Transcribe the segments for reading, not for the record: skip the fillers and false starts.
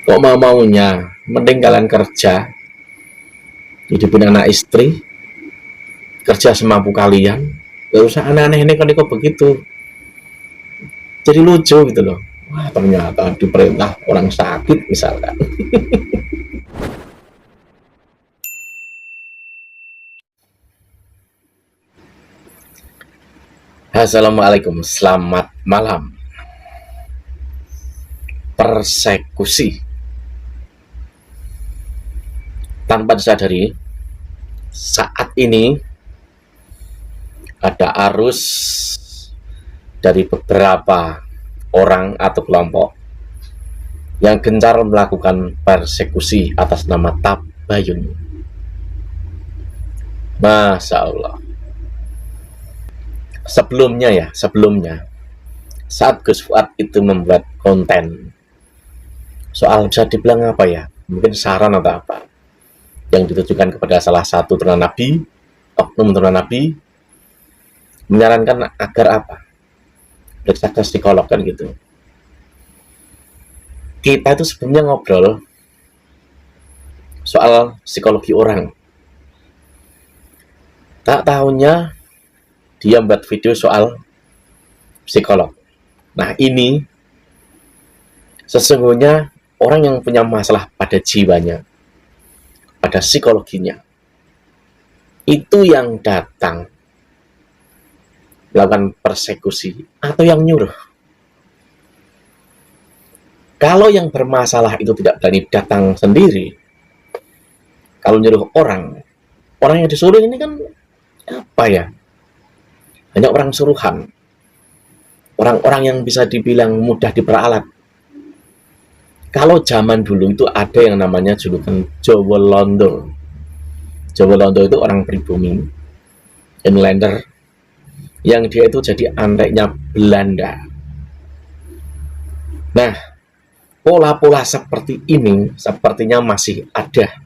Kok mau-maunya mending kalian kerja, hidupin anak istri, kerja semampu kalian, gak usah aneh-aneh ini kan kok begitu. Jadi lucu gitu loh. Wah, ternyata di perintah orang sakit misalkan. Assalamualaikum, selamat malam. Persekusi tanpa disadari, saat ini ada arus dari beberapa orang atau kelompok yang gencar melakukan persekusi atas nama tabayun. Masya Allah. Sebelumnya saat Gus Fuad itu membuat konten soal, bisa dibilang apa ya, mungkin saran atau apa, yang ditujukan kepada salah satu turunan Nabi, oknum turunan Nabi, menyarankan agar apa, periksa ke psikolog kan gitu. Kita itu sebelumnya ngobrol soal psikologi orang. Tak tahunya dia buat video soal psikolog. Nah, ini sesungguhnya orang yang punya masalah pada jiwanya, pada psikologinya, itu yang datang melakukan persekusi atau yang nyuruh. Kalau yang bermasalah itu tidak berani datang sendiri, kalau nyuruh orang yang disuruh ini kan apa ya, hanya orang suruhan, orang-orang yang bisa dibilang mudah diperalat. Kalau zaman dulu itu ada yang namanya julukan Jawa Londo. Jawa Londo itu orang pribumi, inlander, yang dia itu jadi anteknya Belanda. Nah, pola-pola seperti ini sepertinya masih ada.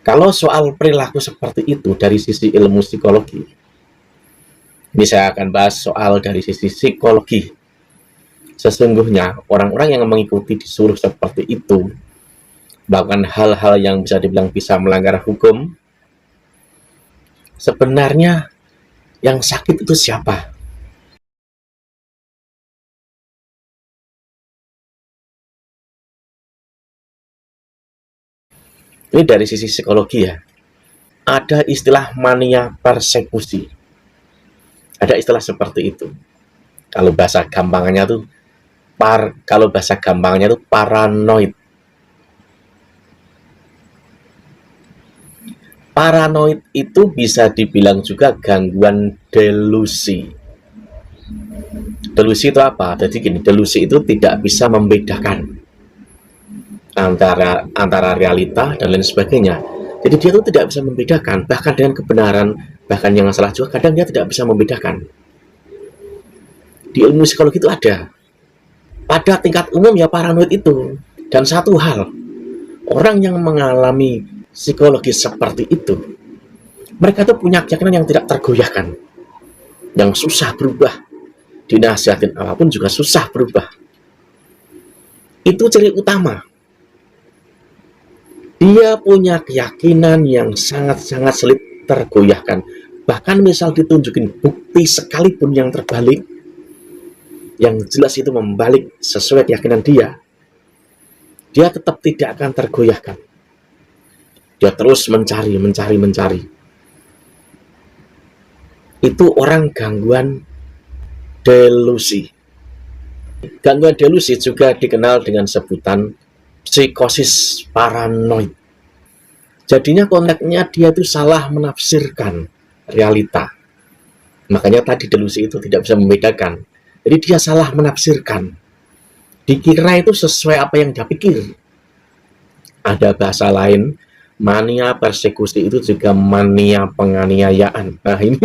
Kalau soal perilaku seperti itu dari sisi ilmu psikologi, ini saya akan bahas soal dari sisi psikologi. Sesungguhnya orang-orang yang mengikuti disuruh seperti itu, melakukan hal-hal yang bisa dibilang bisa melanggar hukum, sebenarnya yang sakit itu siapa? Ini dari sisi psikologi ya. Ada istilah mania persekusi. Ada istilah seperti itu. Kalau bahasa gampangnya tuh paranoid. Paranoid itu bisa dibilang juga gangguan delusi. Delusi itu apa? Jadi gini, delusi itu tidak bisa membedakan antara realita dan lain sebagainya. Jadi dia itu tidak bisa membedakan, bahkan dengan kebenaran, bahkan yang salah juga kadang dia tidak bisa membedakan. Di ilmu psikologi itu ada. Pada tingkat umum ya paranoid itu. Dan satu hal, orang yang mengalami psikologi seperti itu, mereka tuh punya keyakinan yang tidak tergoyahkan, yang susah berubah. Dinasihatin apapun juga susah berubah. Itu ciri utama. Dia punya keyakinan yang sangat-sangat sulit tergoyahkan. Bahkan misal ditunjukin bukti sekalipun yang terbalik, yang jelas itu membalik sesuai keyakinan dia tetap tidak akan tergoyahkan. Dia terus mencari. Itu orang gangguan delusi. Gangguan delusi juga dikenal dengan sebutan psikosis paranoid. Jadinya konteksnya dia itu salah menafsirkan realita. Makanya tadi delusi itu tidak bisa membedakan. Jadi dia salah menafsirkan. Dikira itu sesuai apa yang dia pikir. Ada bahasa lain, mania persekusi itu juga mania penganiayaan. Nah ini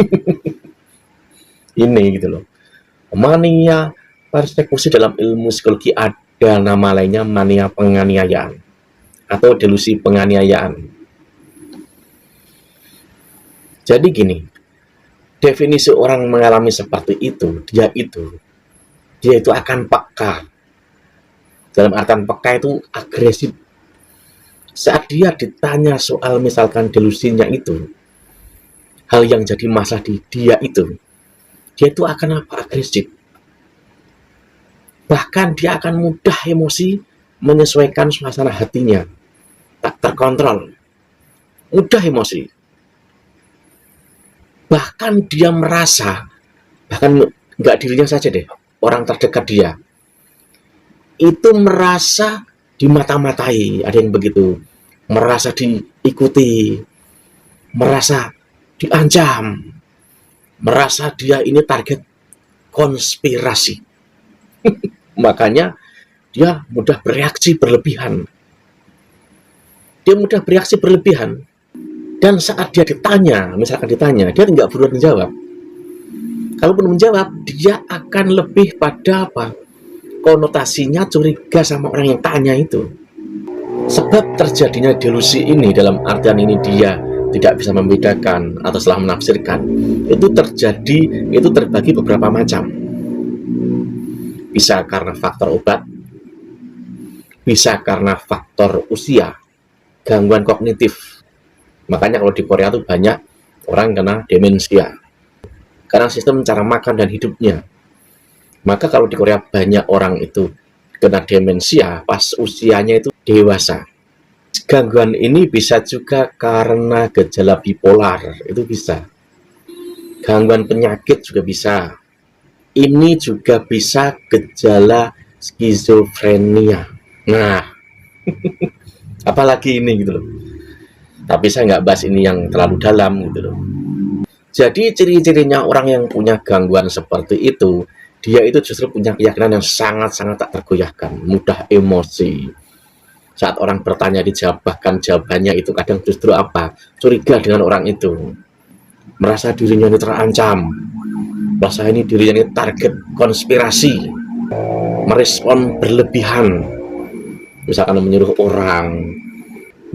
ini gitu loh. Mania persekusi dalam ilmu psikologi ada nama lainnya mania penganiayaan atau delusi penganiayaan. Jadi gini, definisi orang mengalami seperti itu, dia itu akan peka Dalam artian peka itu agresif. Saat dia ditanya soal misalkan delusinya itu, hal yang jadi masalah di dia itu akan apa? Agresif. Bahkan dia akan mudah emosi menyesuaikan suasana hatinya, tak terkontrol, mudah emosi. Bahkan dia merasa, bahkan nggak dirinya saja deh, orang terdekat dia, itu merasa dimata-matai, ada yang begitu, merasa diikuti, merasa diancam, merasa dia ini target konspirasi. Makanya dia mudah bereaksi berlebihan. Dia mudah bereaksi berlebihan. Dan saat dia ditanya, misalkan ditanya, dia nggak berusaha menjawab. Kalaupun menjawab, dia akan lebih pada apa? Konotasinya curiga sama orang yang tanya itu. Sebab terjadinya delusi ini, dalam artian ini dia tidak bisa membedakan atau salah menafsirkan, itu terbagi beberapa macam. Bisa karena faktor obat, bisa karena faktor usia, gangguan kognitif. Makanya kalau di Korea tuh banyak orang kena demensia karena sistem cara makan dan hidupnya. Maka kalau di Korea banyak orang itu kena demensia pas usianya itu dewasa. Gangguan ini bisa juga karena gejala bipolar, itu bisa. Gangguan penyakit juga bisa. Ini juga bisa gejala skizofrenia. Nah, apalagi ini gitu loh. Tapi saya nggak bahas ini yang terlalu dalam gitu loh. Jadi ciri-cirinya orang yang punya gangguan seperti itu, dia itu justru punya keyakinan yang sangat-sangat tak tergoyahkan, mudah emosi. Saat orang bertanya dijawab, bahkan jawabannya itu kadang justru apa? Curiga dengan orang itu. Merasa dirinya ini terancam. Merasa ini dirinya ini target konspirasi. Merespon berlebihan. Misalkan menyuruh orang.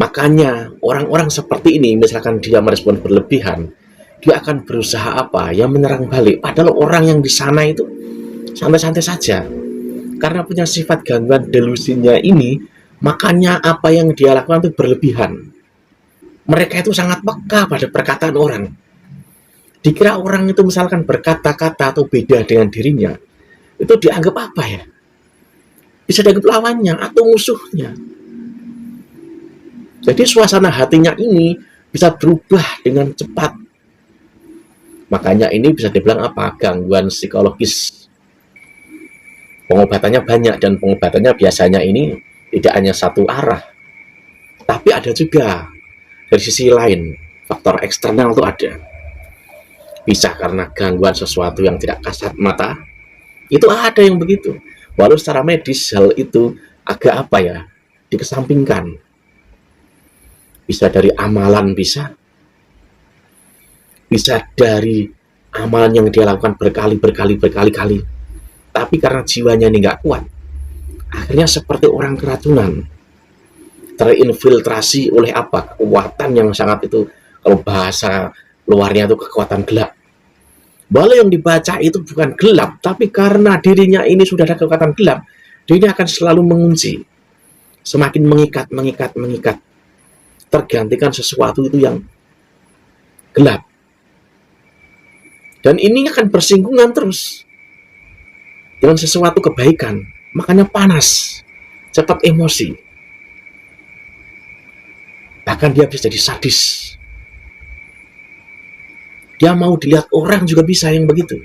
Makanya orang-orang seperti ini, misalkan dia merespon berlebihan, dia akan berusaha apa? Ya menyerang balik. Padahal orang yang di sana itu santai-santai saja. Karena punya sifat gangguan delusinya ini, makanya apa yang dia lakukan itu berlebihan. Mereka itu sangat peka pada perkataan orang. Dikira orang itu misalkan berkata-kata atau beda dengan dirinya, itu dianggap apa ya? Bisa dianggap lawannya atau musuhnya. Jadi suasana hatinya ini bisa berubah dengan cepat. Makanya ini bisa dibilang apa? Gangguan psikologis. Pengobatannya banyak dan pengobatannya biasanya ini tidak hanya satu arah. Tapi ada juga dari sisi lain, faktor eksternal itu ada. Bisa karena gangguan sesuatu yang tidak kasat mata, itu ada yang begitu. Walau secara medis hal itu agak apa ya, dikesampingkan. Bisa dari amalan, bisa dari amalan yang dia lakukan berkali-kali. Tapi karena jiwanya ini nggak kuat, akhirnya seperti orang keracunan, terinfiltrasi oleh apa? Kekuatan yang sangat itu, kalau bahasa luarnya itu kekuatan gelap. Walau yang dibaca itu bukan gelap, tapi karena dirinya ini sudah ada kekuatan gelap, dirinya akan selalu mengunci, semakin mengikat, tergantikan sesuatu itu yang gelap. Dan ini akan bersinggungan terus dengan sesuatu kebaikan, makanya panas, cepat emosi. Bahkan dia bisa jadi sadis. Dia mau dilihat orang juga bisa yang begitu.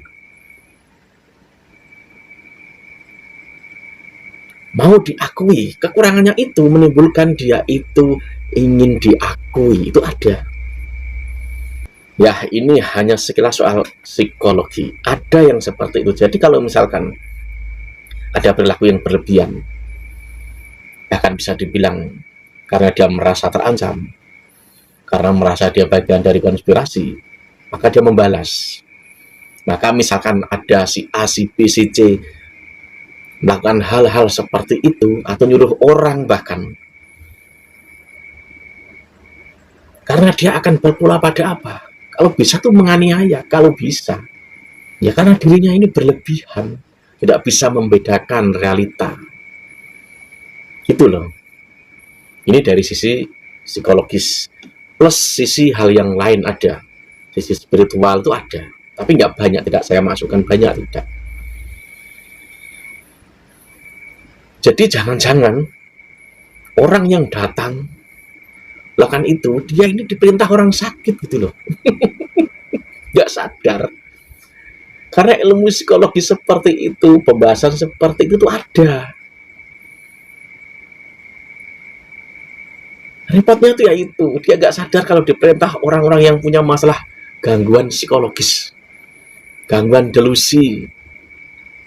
Mau diakui, kekurangannya itu menimbulkan dia itu ingin diakui, itu ada. Ya, ini hanya sekilas soal psikologi. Ada yang seperti itu. Jadi kalau misalkan ada perilaku yang berlebihan, bahkan bisa dibilang karena dia merasa terancam, karena merasa dia bagian dari konspirasi, maka dia membalas. Maka misalkan ada si A, si B, si C melakukan hal-hal seperti itu, atau nyuruh orang bahkan, karena dia akan berpula pada apa? Kalau bisa tuh menganiaya, kalau bisa. Ya karena dirinya ini berlebihan, tidak bisa membedakan realita. Itu loh. Ini dari sisi psikologis. Plus sisi hal yang lain ada. Sisi spiritual itu ada. Tapi nggak banyak, tidak saya masukkan banyak, tidak. Jadi jangan-jangan orang yang datang lakukan itu, dia ini diperintah orang sakit gitu loh. Nggak sadar. Karena ilmu psikologi seperti itu, pembahasan seperti itu tuh ada. Repotnya tuh ya itu, dia nggak sadar kalau diperintah orang-orang yang punya masalah gangguan psikologis, gangguan delusi.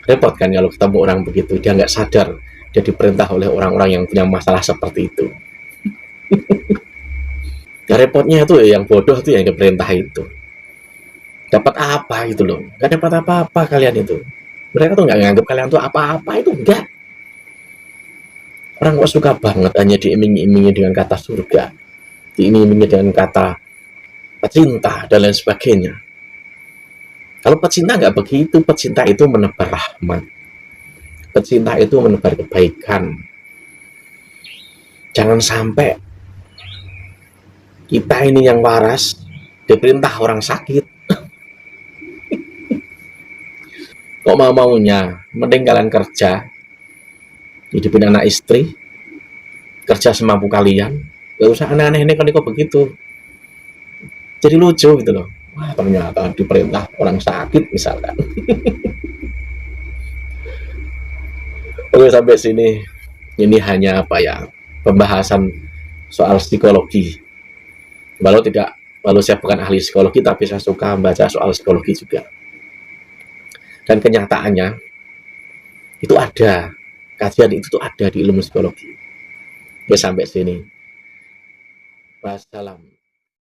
Repot kan kalau ketemu orang begitu, dia nggak sadar, dia diperintah oleh orang-orang yang punya masalah seperti itu. Ya repotnya itu ya, yang bodoh itu yang diperintah itu. Dapat apa gitu loh, nggak dapat apa-apa kalian itu. Mereka tuh nggak nganggap kalian tuh apa-apa, itu enggak. Orang kok suka banget hanya diiming-imingi dengan kata surga, diiming-imingi dengan kata pecinta dan lain sebagainya. Kalau pecinta nggak begitu, pecinta itu menebar rahmat, pecinta itu menebar kebaikan. Jangan sampai kita ini yang waras diperintah orang sakit. Kok mau-maunya, mending kalian kerja, hidupin anak istri, kerja semampu kalian, gak usah aneh-aneh ini kok begitu. Jadi lucu gitu loh. Wah, ternyata diperintah orang sakit misalkan. Oke, sampai sini ini hanya apa ya, pembahasan soal psikologi. Walau saya bukan ahli psikologi, tapi saya suka membaca soal psikologi juga. Dan kenyataannya itu ada, kajian itu tuh ada di ilmu psikologi. Oke, sampai sini. Wassalam.